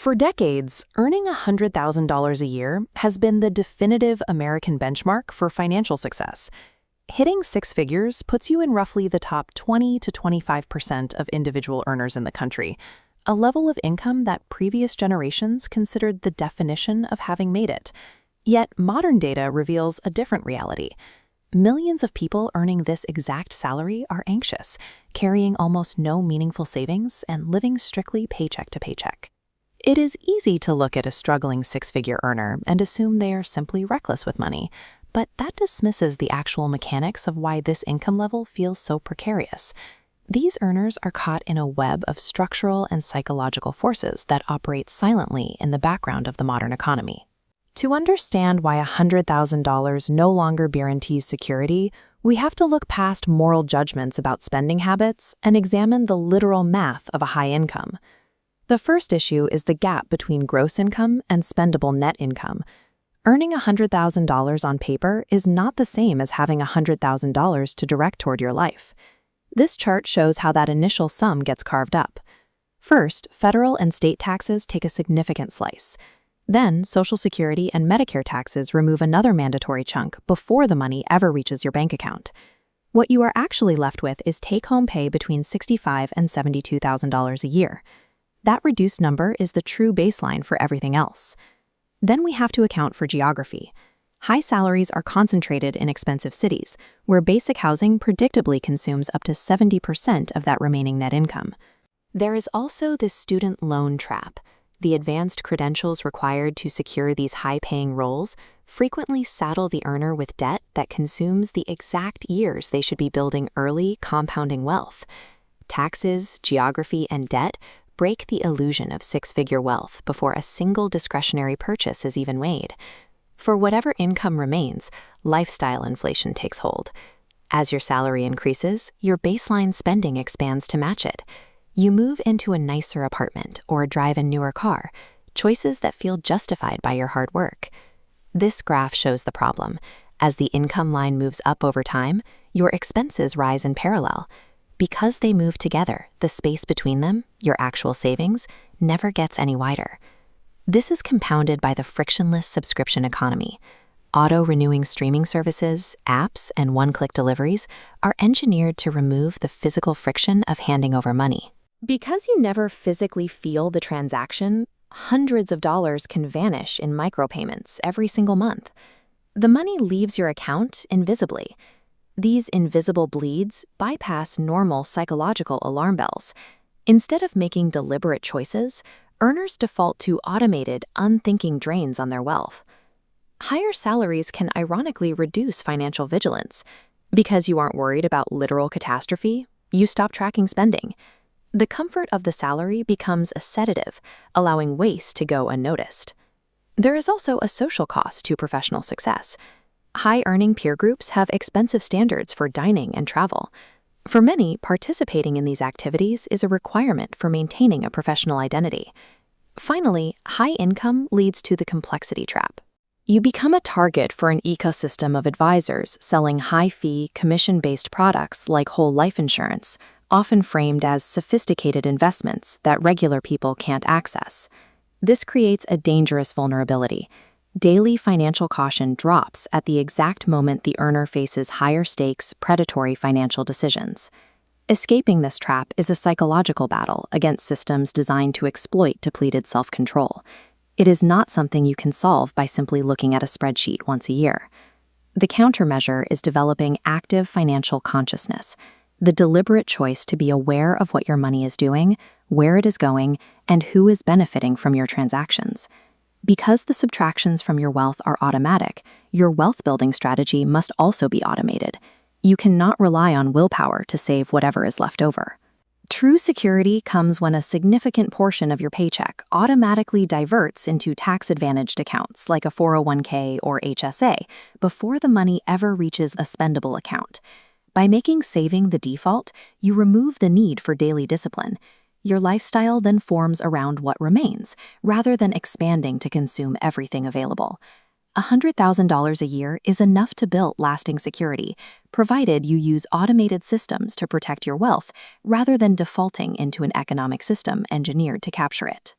For decades, earning $100,000 a year has been the definitive American benchmark for financial success. Hitting six figures puts you in roughly the top 20 to 25% of individual earners in the country, a level of income that previous generations considered the definition of having made it. Yet modern data reveals a different reality. Millions of people earning this exact salary are anxious, carrying almost no meaningful savings and living strictly paycheck to paycheck. It is easy to look at a struggling six-figure earner and assume they are simply reckless with money, but that dismisses the actual mechanics of why this income level feels so precarious. These earners are caught in a web of structural and psychological forces that operate silently in the background of the modern economy. To understand why $100,000 no longer guarantees security, we have to look past moral judgments about spending habits and examine the literal math of a high income. The first issue is the gap between gross income and spendable net income. Earning $100,000 on paper is not the same as having $100,000 to direct toward your life. This chart shows how that initial sum gets carved up. First, federal and state taxes take a significant slice. Then, Social Security and Medicare taxes remove another mandatory chunk before the money ever reaches your bank account. What you are actually left with is take-home pay between $65,000 and $72,000 a year. That reduced number is the true baseline for everything else. Then we have to account for geography. High salaries are concentrated in expensive cities, where basic housing predictably consumes up to 70% of that remaining net income. There is also the student loan trap. The advanced credentials required to secure these high-paying roles frequently saddle the earner with debt that consumes the exact years they should be building early, compounding wealth. Taxes, geography, and debt break the illusion of six-figure wealth before a single discretionary purchase is even made. For whatever income remains, lifestyle inflation takes hold. As your salary increases, your baseline spending expands to match it. You move into a nicer apartment or drive a newer car, choices that feel justified by your hard work. This graph shows the problem. As the income line moves up over time, your expenses rise in parallel. Because they move together, the space between them, your actual savings, never gets any wider. This is compounded by the frictionless subscription economy. Auto-renewing streaming services, apps, and one-click deliveries are engineered to remove the physical friction of handing over money. Because you never physically feel the transaction, hundreds of dollars can vanish in micropayments every single month. The money leaves your account invisibly. These invisible bleeds bypass normal psychological alarm bells. Instead of making deliberate choices, earners default to automated, unthinking drains on their wealth. Higher salaries can ironically reduce financial vigilance. Because you aren't worried about literal catastrophe, you stop tracking spending. The comfort of the salary becomes a sedative, allowing waste to go unnoticed. There is also a social cost to professional success. High-earning peer groups have expensive standards for dining and travel. For many, participating in these activities is a requirement for maintaining a professional identity. Finally, high income leads to the complexity trap. You become a target for an ecosystem of advisors selling high-fee, commission-based products like whole life insurance, often framed as sophisticated investments that regular people can't access. This creates a dangerous vulnerability. Daily financial caution drops at the exact moment the earner faces higher stakes, predatory financial decisions. Escaping this trap is a psychological battle against systems designed to exploit depleted self-control. It is not something you can solve by simply looking at a spreadsheet once a year. The countermeasure is developing active financial consciousness, the deliberate choice to be aware of what your money is doing, where it is going, and who is benefiting from your transactions. Because the subtractions from your wealth are automatic, your wealth-building strategy must also be automated. You cannot rely on willpower to save whatever is left over. True security comes when a significant portion of your paycheck automatically diverts into tax-advantaged accounts like a 401k or HSA before the money ever reaches a spendable account. By making saving the default, you remove the need for daily discipline. Your lifestyle then forms around what remains, rather than expanding to consume everything available. $100,000 a year is enough to build lasting security, provided you use automated systems to protect your wealth, rather than defaulting into an economic system engineered to capture it.